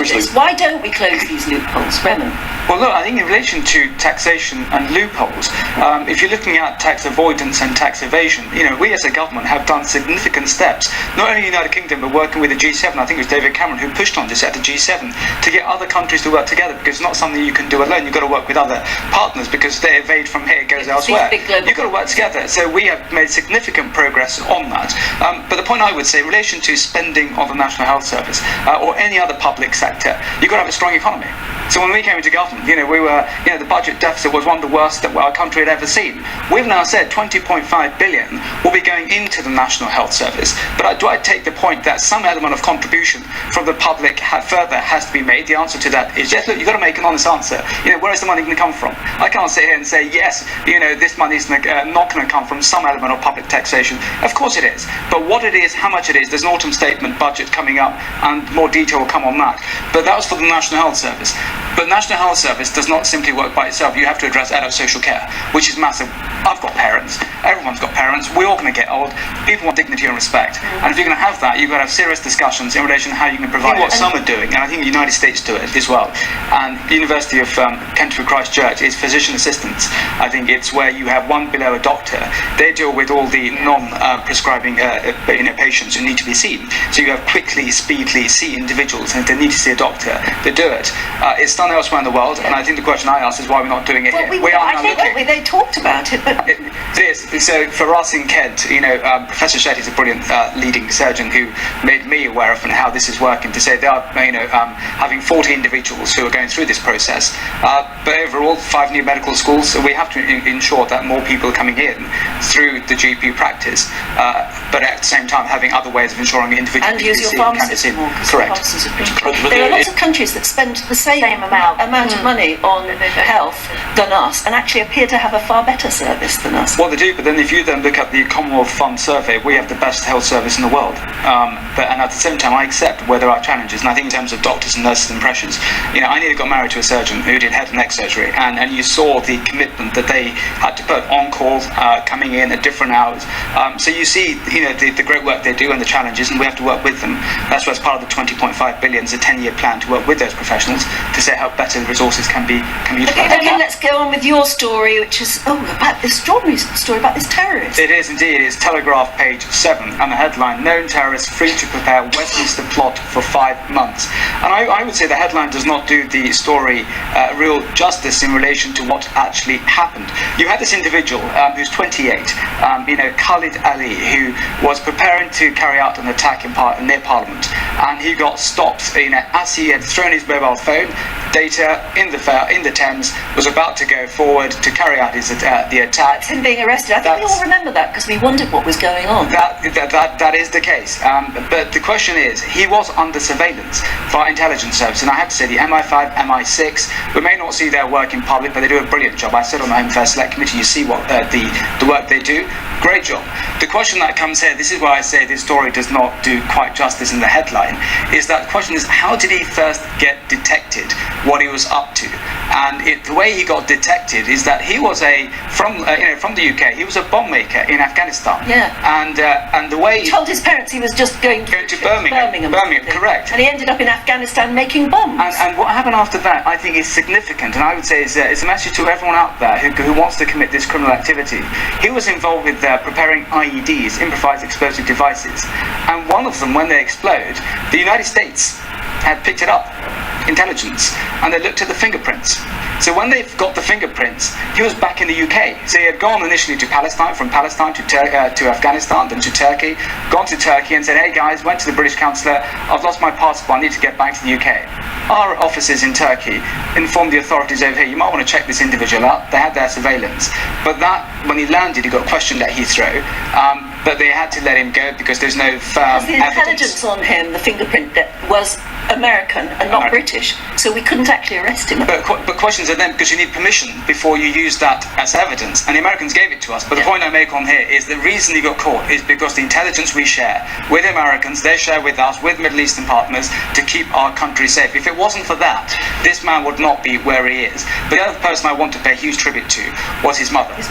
this? Why don't we close these loopholes, Rehman? Well, look, I think in relation to taxation and loopholes, if you're looking at tax avoidance and tax evasion, we as a government have done significant steps, not only in the United Kingdom, but working with the G7. I think it was David Cameron who pushed on this at the G7 to get other countries to work together, because it's not something you can do alone. You've got to work with other partners, because they evade from here, it goes elsewhere. You've got to work together. So we have made significant progress on that. But the point I would say, in relation to spending of the National Health Service or any other public sector, you've got to have a strong economy. So when we came into government, we were, the budget deficit was one of the worst that our country had ever seen. We've now said 20.5 billion will be going into the National Health Service. But do I take the point that some element of contribution from the public further has to be made? The answer to that is yes. Look, you've got to make an honest answer. Where is the money going to come from? I can't sit here and say yes, this money is not going to come from some element of public taxation. Of course it is. But what it is, how much it is, there's an autumn statement budget coming up, and more detail will come on that. But that was for the National Health Service. But National Health Service does not simply work by itself. You have to address adult social care, which is massive. I've got parents. Everyone's got parents. We're all going to get old. People want dignity and respect. And if you're going to have that, you've got to have serious discussions in relation to how you can provide what some are doing. And I think the United States do it as well. And the University of Canterbury Christ Church is physician assistants. I think it's where you have one below a doctor. They deal with all the non-prescribing patients who need to be seen. So you have quickly, speedily see individuals, and if they need to see a doctor, they do it. It's done elsewhere in the world, and I think the question I ask is why we're not doing it here. They talked about it, but so for us in Kent, Professor Shetty is a brilliant leading surgeon who made me aware of how this is working. To say they are, having 40 individuals who are going through this process, but overall 5 new medical schools. So we have to ensure that more people are coming in through the GP practice, but at the same time having other ways of ensuring individuals and use your pharmacists more. Correct. There are lots of countries that spend the same amount of money on health than us, and actually appear to have a far better service than us. Well, they do, but then if you then look at the Commonwealth Fund survey, we have the best health service in the world. And at the same time, I accept where there are challenges, and I think in terms of doctors and nurses and pressures, I nearly got married to a surgeon who did head and neck surgery, and you saw the commitment that they had to put on calls, coming in at different hours. So you see, the great work they do and the challenges, and we have to work with them. That's why as part of the 20.5 billion is a 10-year plan to work with those professionals to say how better the resources can be utilised. Okay, let's go on with your story, which is about this extraordinary story about this terrorist. It is indeed. It's Telegraph page 7, and the headline: "Known terrorist free to prepare Westminster plot for 5 months." And I would say the headline does not do the story real justice in relation to what actually happened. You had this individual who's 28, Khalid Ali, who was preparing to carry out an attack near Parliament, and he got stopped. As he had thrown his mobile phone data in the Thames, was about to go forward to carry out the attack. Him being arrested. I think we all remember that because we wondered what was going on. That is the case. But the question is, he was under surveillance by intelligence service, and I have to say the MI5, MI6, we may not see their work in public, but they do a brilliant job. I sit on the Home Affairs Select Committee. You see what the work they do. Great job. The question that comes here, this is why I say this story does not do quite justice in the headline, is that the question is, how did he first get detected, what he was up to? And the way he got detected is that he was from the UK. He was a bomb maker in Afghanistan. Yeah. And the way he told his parents he was just going to Birmingham. Correct. And he ended up in Afghanistan making bombs. And what happened after that, I think, is significant. And I would say it's a message to everyone out there who wants to commit this criminal activity. He was involved with preparing IEDs, improvised explosive devices. And one of them, when they explode, the United States had picked it up, intelligence, and they looked at the fingerprints. So when they got the fingerprints, he was back in the UK. So he had gone initially to Palestine, from Palestine to Afghanistan, then to Turkey, gone to Turkey and said, "Hey guys, went to the British consulate, I've lost my passport, I need to get back to the UK." Our officers in Turkey informed the authorities over here, "You might want to check this individual out." They had their surveillance. But when he landed, he got questioned at Heathrow, but they had to let him go because there's no firm the intelligence on him, the fingerprint, that was American and not British, so we couldn't actually arrest him. But questions are then, because you need permission before you use that as evidence, and the Americans gave it to us. But the point I make on here is the reason he got caught is because the intelligence we share with Americans, they share with us, with Middle Eastern partners, to keep our country safe. If it wasn't for that, this man would not be where he is. But the other person I want to pay huge tribute to was his mother. His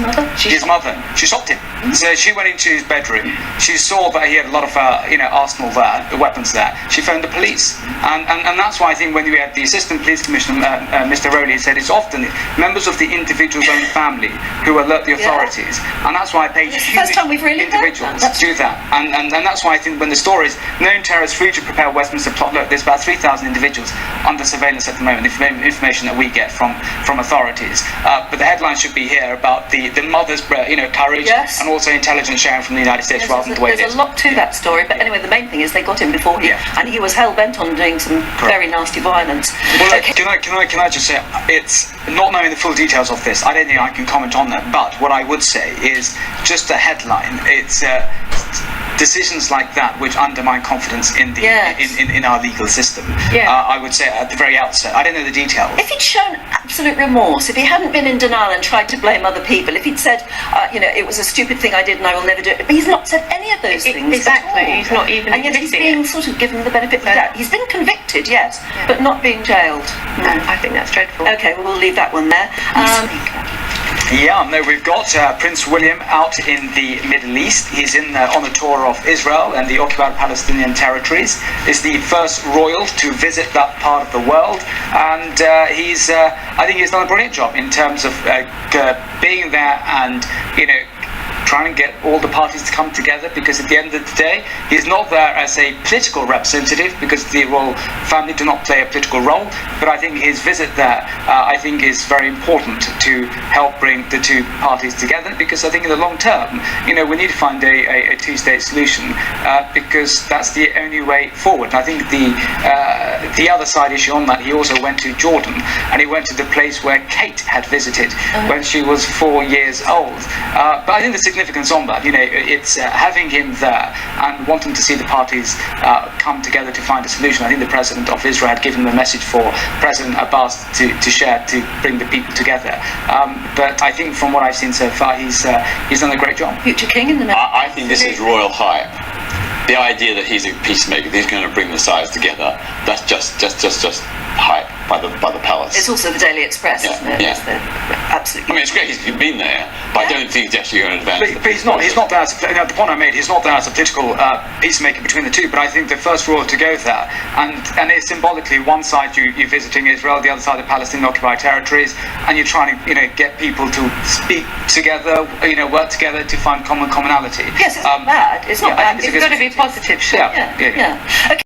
mother? She stopped him. Mm-hmm. So she went into his bedroom. She saw that he had a lot of arsenal there, the weapons there. She phoned the police. And that's why I think when we had the Assistant Police Commissioner, Mr. Rowley, said it's often members of the individual's own family who alert the authorities, and that's why I page It's the first time we've really individuals done that. do that, and that's why I think when the stories known terrorists free to prepare Westminster plot, look, there's about 3,000 individuals under surveillance at the moment, information that we get from authorities, but the headlines should be here about the mother's courage, Yes. and also intelligence sharing from the United States rather than the way it There's is. a lot to that story, but anyway, the main thing is they got him before and he was hell-bent on doing some very nasty violence. Well, Okay. can I just say, it's not knowing the full details of this, I don't think I can comment on that, but what I would say is just a headline. It's decisions like that which undermine confidence in the in our legal system. I would say at the very outset. I don't know the details. If he'd shown absolute remorse, if he hadn't been in denial and tried to blame other people, if he'd said, it was a stupid thing I did and I will never do it, but he's not said any of those things. Exactly, at all. he's not even and yet he's admitting being sort of given the benefit of the doubt. He's been convicted, yes, but not being jailed. No, I think that's dreadful. Okay, well, we'll leave that one there. We've got Prince William out in the Middle East. He's on a tour of Israel and the occupied Palestinian territories. He's the first royal to visit that part of the world, and I think he's done a brilliant job in terms of being there and trying to get all the parties to come together, because at the end of the day, he's not there as a political representative, because the royal family do not play a political role, but I think his visit there, is very important to help bring the two parties together, because I think in the long term, we need to find a two-state solution, because that's the only way forward. And I think the other side issue on that, he also went to Jordan, and he went to the place where Kate had visited when she was 4 years old. But I think the significance on that, it's having him there and wanting to see the parties come together to find a solution. I think the President of Israel had given the message for President Abbas to share, to bring the people together. But I think from what I've seen so far, he's done a great job. Future king in the middle. I think this is royal hype. The idea that he's a peacemaker, he's going to bring the sides together, that's just hype by the palace. It's also the Daily Express, isn't it? Absolutely. I mean, it's great he's been there, but I don't think he's actually going to advance. But he's not there as the point I made, he's not there as a political peacemaker between the two, but I think the first royal to go there, and it's symbolically one side you're visiting Israel, the other side the Palestinian occupied territories, and you're trying to get people to speak together, work together to find commonality. Yes, it's not bad. It's not bad. It's got to be positive, sure. Yeah. Okay.